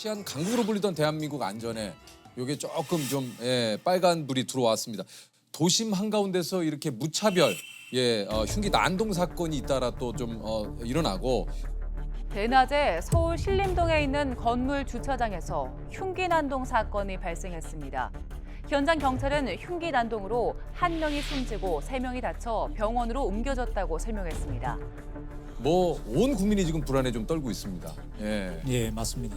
아시안 강국으로 불리던 대한민국 안전에 요게 조금 좀 빨간 불이 들어왔습니다. 도심 한가운데서 이렇게 무차별 흉기 난동 사건이 잇따라 또 좀 일어나고 대낮에 서울 신림동에 있는 건물 주차장에서 흉기 난동 사건이 발생했습니다. 현장 경찰은 흉기 난동으로 한 명이 숨지고 세 명이 다쳐 병원으로 옮겨졌다고 설명했습니다. 뭐 온 국민이 지금 불안에 좀 떨고 있습니다. 예, 맞습니다.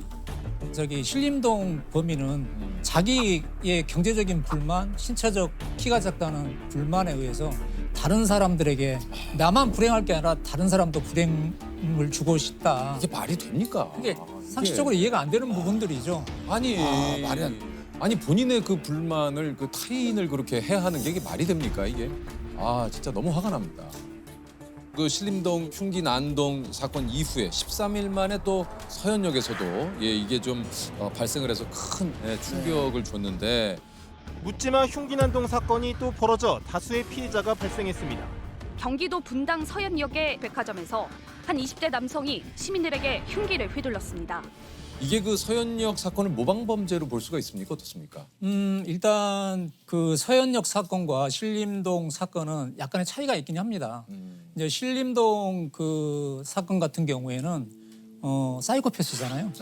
저기 신림동 범인은 자기의 경제적인 불만, 신체적 키가 작다는 불만에 의해서 다른 사람들에게 나만 불행할 게 아니라 다른 사람도 불행을 주고 싶다. 이게 말이 됩니까? 이게 상식적으로 이해가 안 되는 부분들이죠. 아니 말이 안 아니 본인의 그 불만을 그 타인을 그렇게 해야 하는 게 이게 말이 됩니까 이게? 진짜 너무 화가 납니다. 그 신림동 흉기 난동 사건 이후에 13일 만에 또 서현역에서도 이게 좀 발생을 해서 큰 충격을 줬는데 묻지마 흉기 난동 사건이 또 벌어져 다수의 피해자가 발생했습니다. 경기도 분당 서현역의 백화점에서 한 20대 남성이 시민들에게 흉기를 휘둘렀습니다. 이게 그 서현역 사건을 모방 범죄로 볼 수가 있습니까? 어떻습니까? 일단 그 서현역 사건과 신림동 사건은 약간의 차이가 있긴 합니다. 이제 신림동 그 사건 같은 경우에는 사이코패스잖아요.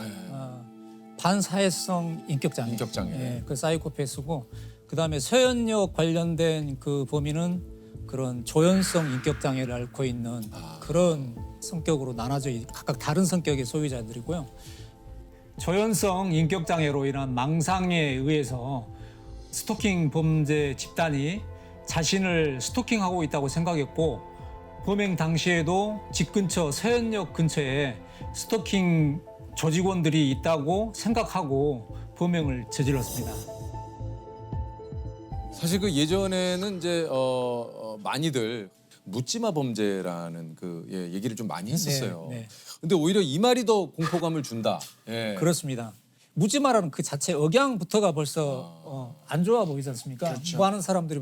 반사회성 인격장애. 인격장애. 그 사이코패스고 그다음에 서현역 관련된 그 범인은 그런 조현성 인격장애를 앓고 있는 그런 성격으로 나눠져 각각 다른 성격의 소유자들이고요. 조현성 인격장애로 인한 망상에 의해서 스토킹 범죄 집단이 자신을 스토킹하고 있다고 생각했고 범행 당시에도 집 근처 서현역 근처에 스토킹 조직원들이 있다고 생각하고 범행을 저질렀습니다. 사실 그 예전에는 이제 많이들 묻지마 범죄라는 그 얘기를 좀 많이 했었어요. 네. 근데 오히려 이 말이 더 공포감을 준다. 그렇습니다. 묻지마라는 그 자체 억양부터가 벌써 안 좋아 보이지 않습니까? 뭐 하는 사람들이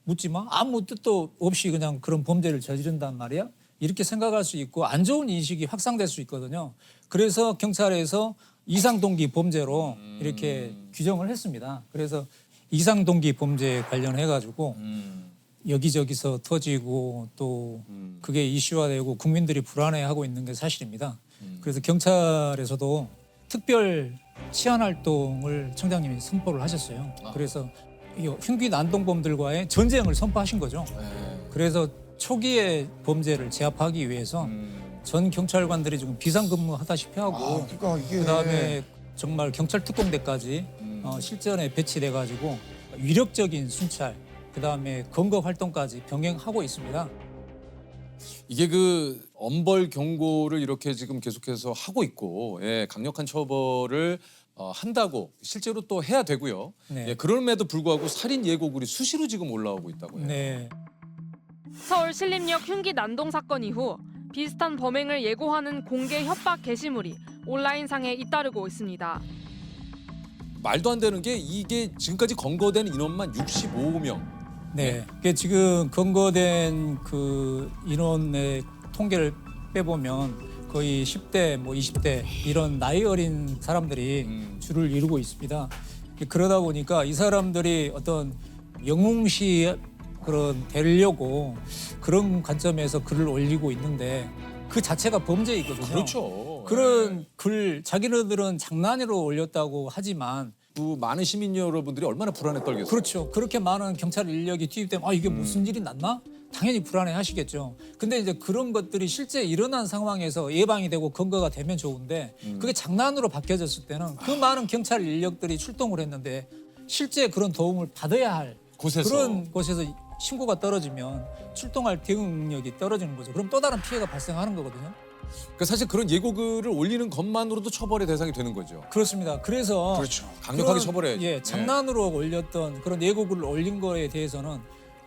묻지마? 아무 뜻도 없이 그냥 그런 범죄를 저지른단 말이야? 이렇게 생각할 수 있고 안 좋은 인식이 확산될 수 있거든요. 그래서 경찰에서 이상동기 범죄로 이렇게 규정을 했습니다. 그래서 이상동기 범죄에 관련해가지고 여기저기서 터지고 또 그게 이슈화되고 국민들이 불안해하고 있는 게 사실입니다. 그래서 경찰에서도 특별 치안활동을 청장님이 선포를 하셨어요. 그래서 이 흉기 난동범들과의 전쟁을 선포하신 거죠. 그래서 초기의 범죄를 제압하기 위해서 전 경찰관들이 지금 비상근무하다시피 하고 그러니까 이게 그다음에 정말 경찰 특공대까지 실전에 배치돼가지고 위력적인 순찰 그다음에 검거 활동까지 병행하고 있습니다. 이게 그 엄벌 경고를 이렇게 지금 계속해서 하고 있고 강력한 처벌을 한다고 실제로 또 해야 되고요. 네. 그럼에도 불구하고 살인 예고글이 수시로 지금 올라오고 있다고 해요. 네. 서울 신림역 흉기 난동 사건 이후 비슷한 범행을 예고하는 공개 협박 게시물이 온라인상에 잇따르고 있습니다. 말도 안 되는 게 이게 지금까지 검거된 인원만 65명. 네. 그게 지금 검거된 그 인원의 통계를 빼보면 거의 10대, 뭐 20대 이런 나이 어린 사람들이 줄을 이루고 있습니다. 그러다 보니까 이 사람들이 어떤 영웅시 그런 되려고 그런 관점에서 글을 올리고 있는데 그 자체가 범죄이거든요. 그렇죠. 그런 글 자기네들은 장난으로 올렸다고 하지만 그 많은 시민 여러분들이 얼마나 불안에 떨겠어요. 그렇죠. 그렇게 많은 경찰 인력이 투입되면 이게 무슨 일이 났나? 당연히 불안해 하시겠죠. 근데 이제 그런 것들이 실제 일어난 상황에서 예방이 되고 근거가 되면 좋은데 그게 장난으로 바뀌어졌을 때는 그 많은 경찰 인력들이 출동을 했는데 실제 그런 도움을 받아야 할 곳에서. 그런 곳에서 신고가 떨어지면 출동할 대응 능력이 떨어지는 거죠. 그럼 또 다른 피해가 발생하는 거거든요. 그러니까 사실 그런 예고글을 올리는 것만으로도 처벌의 대상이 되는 거죠. 그렇습니다. 그래서 그렇죠. 강력하게 처벌해야죠. 장난으로 올렸던 그런 예고글을 올린 거에 대해서는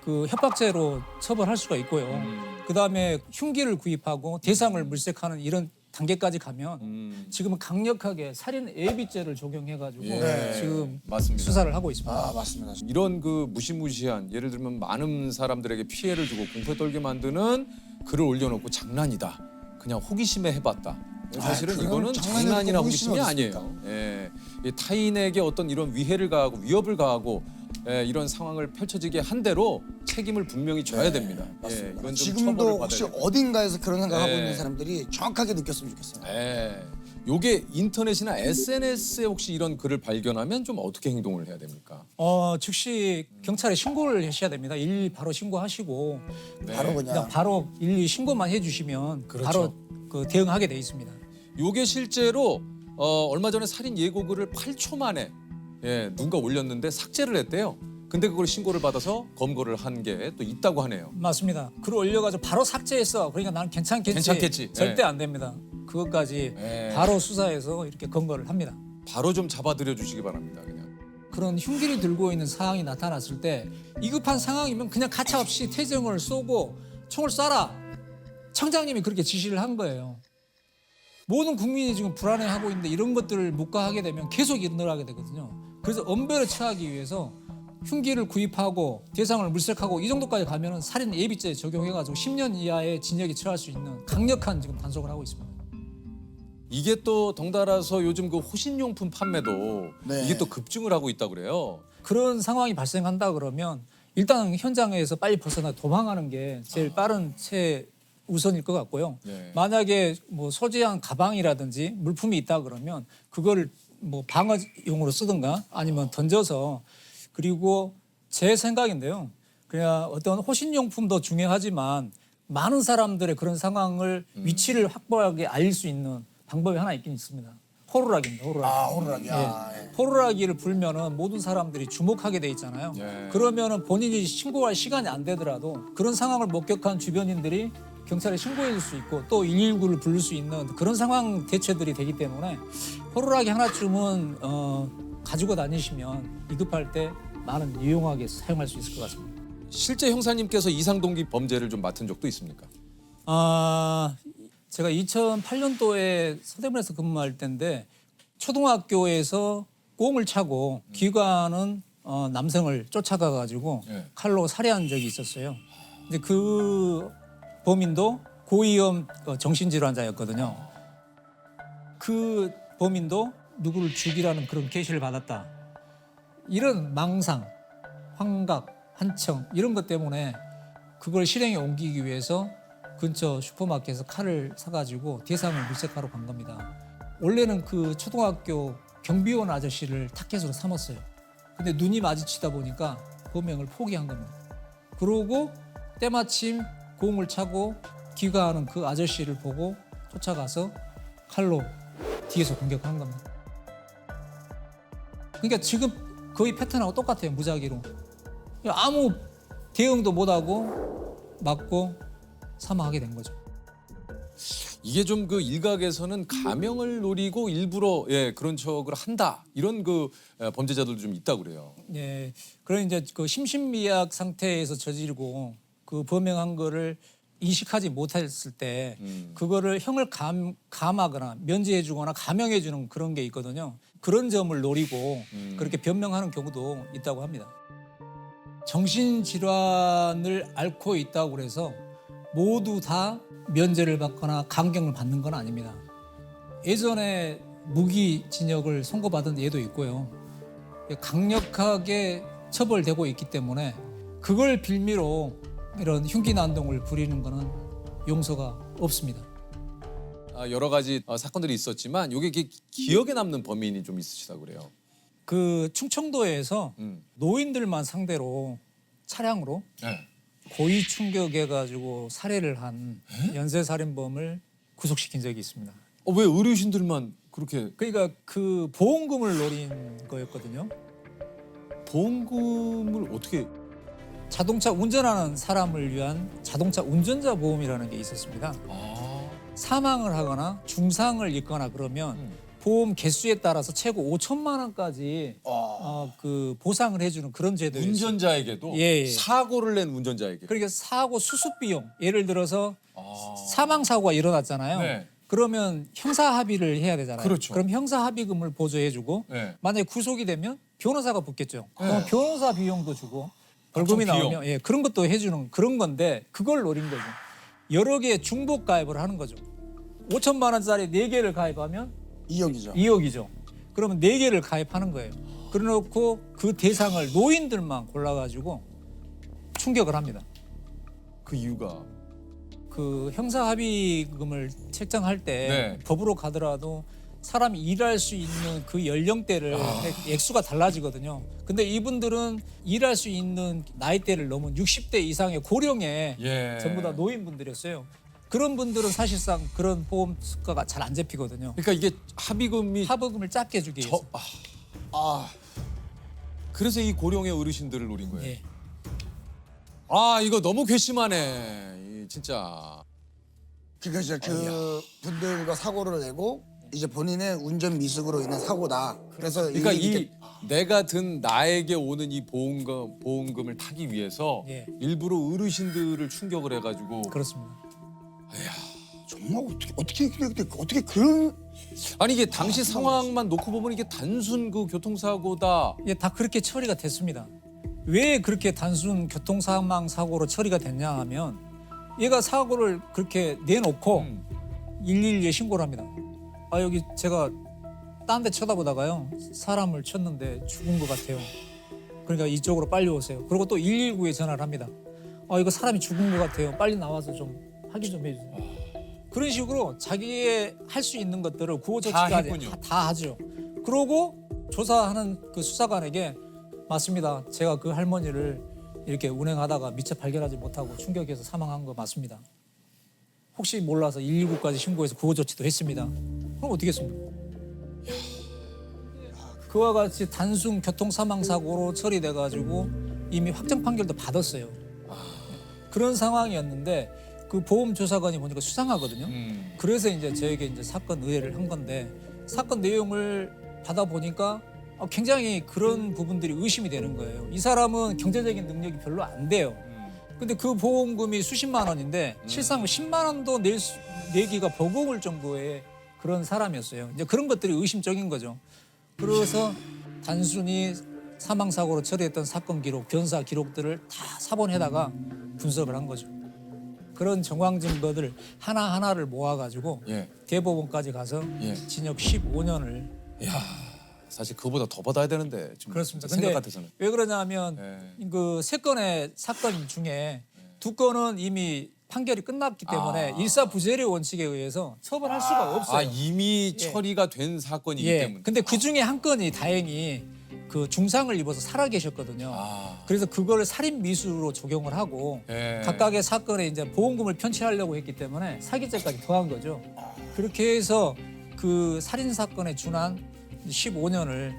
그 협박죄로 처벌할 수가 있고요. 그다음에 흉기를 구입하고 대상을 물색하는 이런 단계까지 가면 지금은 강력하게 살인 예비죄를 적용해가지고 지금 맞습니다. 수사를 하고 있습니다. 맞습니다. 이런 그 무시무시한 예를 들면 많은 사람들에게 피해를 주고 공포에 떨게 만드는 글을 올려놓고 장난이다. 그냥 호기심에 해봤다. 사실은 그건 이거는 장난이라고 장난이나 보기 호기심이 어렵습니까? 아니에요. 예, 이 타인에게 어떤 이런 위해를 가하고 위협을 가하고 이런 상황을 펼쳐지게 한 대로 책임을 분명히 져야 됩니다. 맞습니다. 이건 좀 처벌을 지금도 받아야 혹시 됩니다. 어딘가에서 그런 생각하고 네. 있는 사람들이 정확하게 느꼈으면 좋겠어요. 요게 인터넷이나 SNS에 혹시 이런 글을 발견하면 좀 어떻게 행동을 해야 됩니까? 즉시 경찰에 신고를 하셔야 됩니다. 일일이 바로 신고하시고 바로 그냥 그냥 바로 일일이 신고만 해주시면 그렇죠. 바로 그 대응하게 돼 있습니다. 요게 실제로 얼마 전에 살인 예고글을 8초 만에 누군가 올렸는데 삭제를 했대요. 근데 그걸 신고를 받아서 검거를 한 게 또 있다고 하네요. 맞습니다. 글을 올려가지고 바로 삭제했어. 그러니까 나는 괜찮겠지. 절대 안 됩니다. 그것까지 바로 수사해서 이렇게 검거를 합니다. 바로 좀 잡아들여 주시기 바랍니다. 그냥. 그런 흉기를 들고 있는 상황이 나타났을 때 위급한 상황이면 그냥 가차없이 태정을 쏘고 총을 쏴라. 청장님이 그렇게 지시를 한 거예요. 모든 국민이 지금 불안해하고 있는데 이런 것들을 묵과하게 되면 계속 일어나게 되거든요. 그래서 엄벌을 처하기 위해서 흉기를 구입하고 대상을 물색하고 이 정도까지 가면은 살인 예비죄 적용해가지고 10년 이하의 징역에 처할 수 있는 강력한 지금 단속을 하고 있습니다. 이게 또 덩달아서 요즘 그 호신용품 판매도 네. 이게 또 급증을 하고 있다 그래요. 그런 상황이 발생한다 그러면 일단 현장에서 빨리 벗어나 도망하는 게 제일 빠른 최우선일 것 같고요. 네. 만약에 뭐 소지한 가방이라든지 물품이 있다 그러면 그거를 뭐 방어용으로 쓰든가 아니면 던져서 그리고 제 생각인데요. 그냥 어떤 호신용품도 중요하지만 많은 사람들의 그런 상황을 위치를 확보하게 알릴 수 있는 방법이 하나 있긴 있습니다. 호루라기입니다. 호루라기. 호루라기. 호루라기를 불면은 모든 사람들이 주목하게 돼 있잖아요. 예. 그러면은 본인이 신고할 시간이 안 되더라도 그런 상황을 목격한 주변인들이 경찰에 신고해 줄 수 있고 또 119를 부를 수 있는 그런 상황 대처들이 되기 때문에 호루라기 하나쯤은 가지고 다니시면 위급할 때 많은 유용하게 사용할 수 있을 것 같습니다. 실제 형사님께서 이상동기 범죄를 좀 맡은 적도 있습니까? 제가 2008년도에 서대문에서 근무할 때인데 초등학교에서 꽁을 차고 귀가하는 남성을 쫓아가 가지고 예. 칼로 살해한 적이 있었어요. 근데 그 범인도 고위험 정신질환자였거든요. 그 범인도 누구를 죽이라는 그런 계시를 받았다. 이런 망상, 환각, 한청 이런 것 때문에 그걸 실행에 옮기기 위해서 근처 슈퍼마켓에서 칼을 사가지고 대상을 물색하러 간 겁니다. 원래는 그 초등학교 경비원 아저씨를 타겟으로 삼았어요. 근데 눈이 마주치다 보니까 범행을 포기한 겁니다. 그러고 때마침 공을 차고 귀가하는 그 아저씨를 보고 쫓아가서 칼로 뒤에서 공격한 겁니다. 그러니까 지금 거의 패턴하고 똑같아요. 무작위로. 아무 대응도 못하고 맞고 사망하게 된 거죠. 이게 좀 그 일각에서는 가명을 노리고 일부러 그런 척을 한다 이런 그 범죄자들도 좀 있다고 그래요. 예, 그런 이제 그 심신미약 상태에서 저지르고 그 범행한 거를 인식하지 못했을 때 그거를 형을 감하거나 면제해주거나 감형해주는 그런 게 있거든요. 그런 점을 노리고 그렇게 변명하는 경우도 있다고 합니다. 정신질환을 앓고 있다고 그래서 모두 다 면제를 받거나 감경을 받는 건 아닙니다. 예전에 무기징역을 선고받은 예도 있고요. 강력하게 처벌되고 있기 때문에 그걸 빌미로 이런 흉기난동을 부리는 거는 용서가 없습니다. 여러 가지 사건들이 있었지만 이게 기억에 남는 범인이 좀 있으시다고 그래요. 그 충청도에서 노인들만 상대로 차량으로 고의 충격해가지고 살해를 한 연쇄살인범을 구속시킨 적이 있습니다. 왜 의료진들만 그렇게 그러니까 그 보험금을 노린 거였거든요. 보험금을 어떻게? 자동차 운전하는 사람을 위한 자동차 운전자 보험이라는 게 있었습니다. 사망을 하거나 중상을 입거나 그러면 보험 개수에 따라서 최고 5천만 원까지 그 보상을 해주는 그런 제도였어요. 운전자에게도 예. 사고를 낸 운전자에게. 그러니까 사고 수습 비용 예를 들어서 사망 사고가 일어났잖아요. 네. 그러면 형사 합의를 해야 되잖아요. 그렇죠. 그럼 형사 합의금을 보조해주고 네. 만약에 구속이 되면 변호사가 붙겠죠. 그럼 변호사 비용도 주고 벌금이 비용. 나오면 그런 것도 해주는 그런 건데 그걸 노린 거죠. 여러 개의 중복 가입을 하는 거죠. 5천만 원짜리 4개를 가입하면 2억이죠. 2억이죠. 그러면 4개를 가입하는 거예요. 그래놓고 그 대상을 노인들만 골라가지고 충격을 합니다. 그 이유가 그 형사합의금을 책정할 때 네. 법으로 가더라도 사람이 일할 수 있는 그 연령대를 액수가 달라지거든요. 근데 이분들은 일할 수 있는 나이대를 넘은 60대 이상의 고령의 예. 전부 다 노인분들이었어요. 그런 분들은 사실상 그런 보험 수가가 잘 안 잡히거든요. 그러니까 이게 합의금이 합의금을 작게 주기 위해서. 그래서 이 고령의 어르신들을 노린 거예요. 예. 아 이거 너무 괘씸하네. 진짜. 그러니까 이제 그 분들과 사고를 내고 이제 본인의 운전 미숙으로 인한 사고다. 그래서 그러니까 이게 내가 든 나에게 오는 이 보험금을 타기 위해서 예. 일부러 어르신들을 충격을 해가지고 그렇습니다. 정말 어떻게 그런 아니 이게 당시 상황만 놓고 보면 이게 단순 그 교통사고다. 예, 다 그렇게 처리가 됐습니다. 왜 그렇게 단순 교통사망 사고로 처리가 됐냐 하면 얘가 사고를 그렇게 내놓고 112에 신고를 합니다. 아 여기 제가 딴 데 쳐다보다가요 사람을 쳤는데 죽은 것 같아요. 그러니까 이쪽으로 빨리 오세요. 그리고 또 119에 전화를 합니다. 아 이거 사람이 죽은 것 같아요. 빨리 나와서 좀 확인 좀 해주세요. 그런 식으로 자기의 할 수 있는 것들을 구호 조치까지 했군요. 다 하죠. 그러고 조사하는 그 수사관에게 맞습니다. 제가 그 할머니를 이렇게 운행하다가 미처 발견하지 못하고 충격해서 사망한 거 맞습니다. 혹시 몰라서 119까지 신고해서 구호 조치도 했습니다. 그럼 어떻게 했습니까? 그와 같이 단순 교통사망 사고로 처리돼가지고 이미 확정 판결도 받았어요. 그런 상황이었는데 그 보험조사관이 보니까 수상하거든요. 그래서 이제 저에게 이제 사건 의뢰를 한 건데 사건 내용을 받아보니까 굉장히 그런 부분들이 의심이 되는 거예요. 이 사람은 경제적인 능력이 별로 안 돼요. 근데 그 보험금이 수십만 원인데 실상 10만 원도 내기가 버거울 정도의 그런 사람이었어요. 이제 그런 것들이 의심적인 거죠. 그래서 단순히 사망사고로 처리했던 사건 기록, 변사 기록들을 다 사본에다가 분석을 한 거죠. 그런 정황 증거들 하나하나를 모아가지고 예. 대법원까지 가서 예. 징역 15년을. 야 사실 그보다 더 받아야 되는데 지금 그렇습니다. 생각 근데 같아서는. 왜 그러냐면 예. 그 3건의 사건 중에 2건은 이미 판결이 끝났기 때문에 일사부재료 원칙에 의해서 처벌할 수가 없어요. 아 이미 예. 처리가 된 사건이기 예. 때문에. 근데 그 중에 한 건이 다행히 그 중상을 입어서 살아 계셨거든요. 그래서 그걸 살인 미수로 적용을 하고 예. 각각의 사건에 이제 보험금을 편취하려고 했기 때문에 사기죄까지 더한 거죠. 그렇게 해서 그 살인 사건에 준한 15년을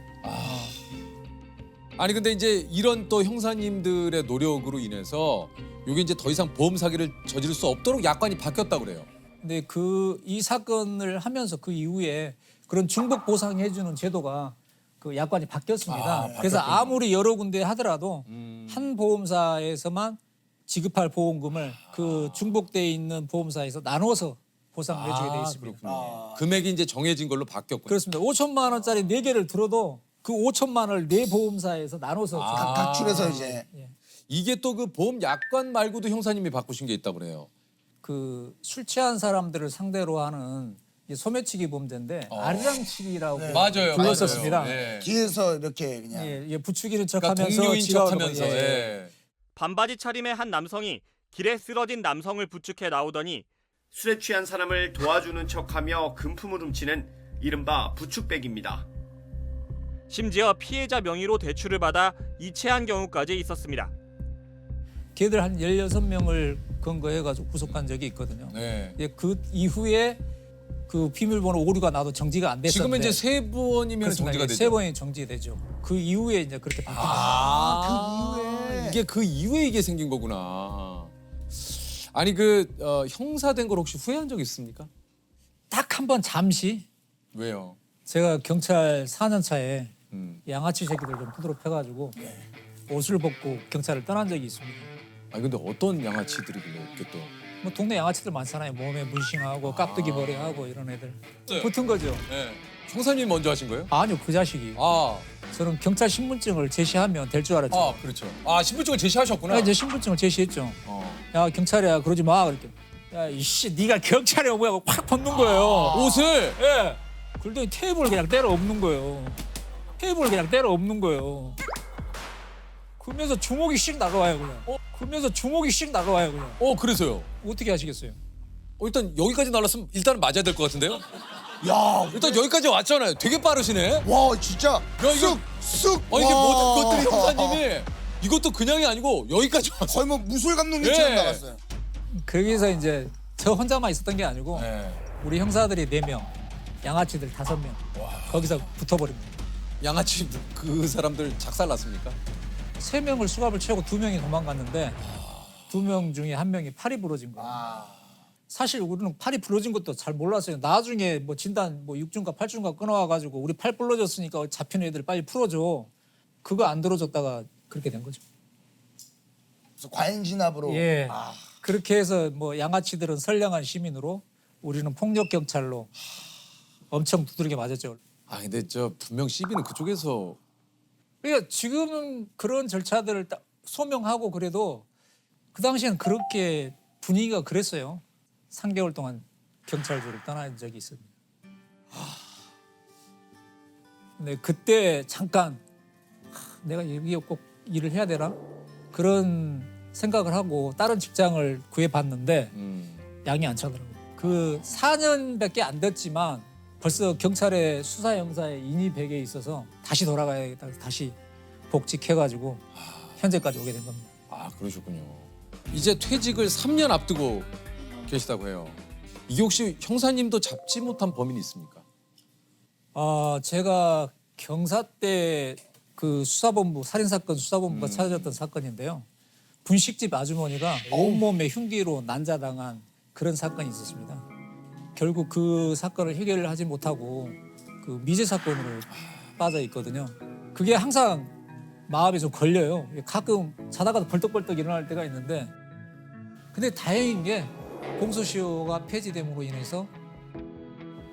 아니 근데 이제 이런 또 형사님들의 노력으로 인해서 이게 이제 더 이상 보험 사기를 저지를 수 없도록 약관이 바뀌었다 그래요. 근데 이 사건을 하면서 그 이후에 그런 중복 보상해주는 제도가 그 약관이 바뀌었습니다. 그래서 아무리 여러 군데 하더라도 한 보험사에서만 지급할 보험금을 그 중복돼 있는 보험사에서 나눠서 보상을 해주게 돼 있습니다. 금액이 이제 정해진 걸로 바뀌었군요. 그렇습니다. 5천만 원짜리 4개를 들어도 그 5천만 원을 4보험사에서 나눠서 줍니다. 각출해서 이제 이게 또 그 보험 약관 말고도 형사님이 바꾸신 게 있다고 그래요. 그 술 취한 사람들을 상대로 하는 소매치기 범죄인데 아리랑치기라고 불렀었습니다. 예. 뒤에서 이렇게 그냥 예, 부추기는 그러니까 척하면서 동료인 지가 척하면서. 예. 예. 반바지 차림의 한 남성이 길에 쓰러진 남성을 부축해 나오더니 술에 취한 사람을 도와주는 척하며 금품을 훔치는 이른바 부축백입니다. 심지어 피해자 명의로 대출을 받아 이체한 경우까지 있었습니다. 걔들 한 16명을 근거해가지고 구속한 적이 있거든요. 네. 예, 그 이후에 그 비밀번호 오류가 나도 정지가 안 됐었는데 지금은 이제 세 번이면 정지가 되죠. 세 번이 정지되죠. 그 이후에 이제 그렇게 바뀐 거예요. 이게 그 이후에 이게 생긴 거구나. 아니 그 형사된 걸 혹시 후회한 적 있습니까? 딱 한 번 잠시 왜요? 제가 경찰 4년 차에 양아치 양아치 새끼들 좀 두드러 패가지고 옷을 벗고 경찰을 떠난 적이 있습니다. 아니 근데 어떤 양아치들이길래 이렇게 또? 뭐 동네 양아치들 많잖아요. 몸에 문신하고 깍두기 머리하고 이런 애들. 붙은 거죠. 네. 형사님 먼저 하신 거예요? 아니요, 그 자식이. 아, 저는 경찰 신분증을 제시하면 될 줄 알았죠. 그렇죠. 아 신분증을 제시하셨구나. 이제 신분증을 제시했죠. 야 경찰이야 그러지 마 그렇게. 야 이씨 네가 경찰에 오고 하고 확 벗는 거예요. 옷을 예. 그러더니 테이블을 그냥 때려 엎는 거예요. 테이블을 그냥 때려 엎는 거예요. 그러면서 주먹이 씩 나가와요 그냥. 그러면서 주먹이 씩 나가와요 그냥. 그래서요. 어떻게 하시겠어요? 일단 여기까지 날랐으면 일단은 맞아야 될 것 같은데요. 야, 일단 여기까지 왔잖아요. 되게 빠르시네. 와 진짜 이거- 쑥. 이게 모든 와. 것들이 형사님이 이것도 그냥이 아니고 여기까지 왔어요. 거의 뭐 무술 감독님처럼 예. 나갔어요. 거기서 이제 저 혼자만 있었던 게 아니고 네. 우리 형사들이 4명, 양아치들 5명 거기서 붙어버립니다. 양아치 그 사람들 작살났습니까? 3명을 수갑을 채우고 2명이 도망갔는데 2명 중에 1명이 팔이 부러진 거예요. 사실 우리는 팔이 부러진 것도 잘 몰랐어요. 나중에 뭐 진단 뭐 6중과 8중과 끊어와가지고 우리 팔 부러졌으니까 잡힌 애들 빨리 풀어줘. 그거 안 들어줬다가 그렇게 된 거죠. 그래서 과잉 진압으로. 예. 그렇게 해서 뭐 양아치들은 선량한 시민으로 우리는 폭력 경찰로 엄청 두드리게 맞았죠. 근데 저 분명 시비는 그쪽에서 그러니까 지금은 그런 절차들을 딱 소명하고 그래도 그 당시에는 그렇게 분위기가 그랬어요. 3개월 동안 경찰조를 떠난 적이 있습니다. 근데 그때 잠깐 내가 여기에 꼭 일을 해야 되나? 그런 생각을 하고 다른 직장을 구해봤는데 양이 안 차더라고요. 그 4년밖에 안 됐지만 벌써 경찰의 수사 형사에 인이백에 있어서 다시 돌아가야겠다. 다시 복직해가지고 현재까지 오게 된 겁니다. 그러셨군요. 이제 퇴직을 3년 앞두고 계시다고 해요. 이게 혹시 형사님도 잡지 못한 범인이 있습니까? 제가 경사 때 그 수사본부 살인사건 수사본부가 찾아졌던 사건인데요. 분식집 아주머니가 온몸에 흉기로 난자당한 그런 사건이 있었습니다. 결국 그 사건을 해결을 하지 못하고 그 미제 사건으로 빠져 있거든요. 그게 항상 마음에 좀 걸려요. 가끔 자다가도 벌떡벌떡 일어날 때가 있는데 근데 다행인 게 공소시효가 폐지됨으로 인해서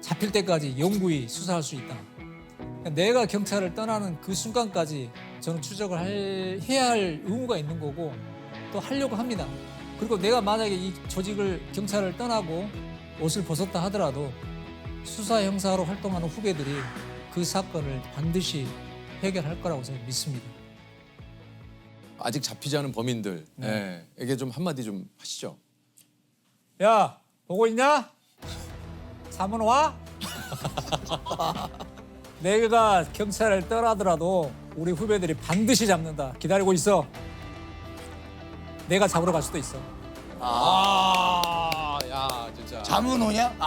잡힐 때까지 영구히 수사할 수 있다. 내가 경찰을 떠나는 그 순간까지 저는 추적을 해야 할 의무가 있는 거고 또 하려고 합니다. 그리고 내가 만약에 이 조직을 경찰을 떠나고 옷을 벗었다 하더라도 수사 형사로 활동하는 후배들이 그 사건을 반드시 해결할 거라고 저는 믿습니다. 아직 잡히지 않은 범인들에게 좀 한마디 좀 하시죠. 야, 보고 있냐? 사문 와? 내가 경찰을 떠나더라도 우리 후배들이 반드시 잡는다. 기다리고 있어. 내가 잡으러 갈 수도 있어. 야 진짜. 자문호냐?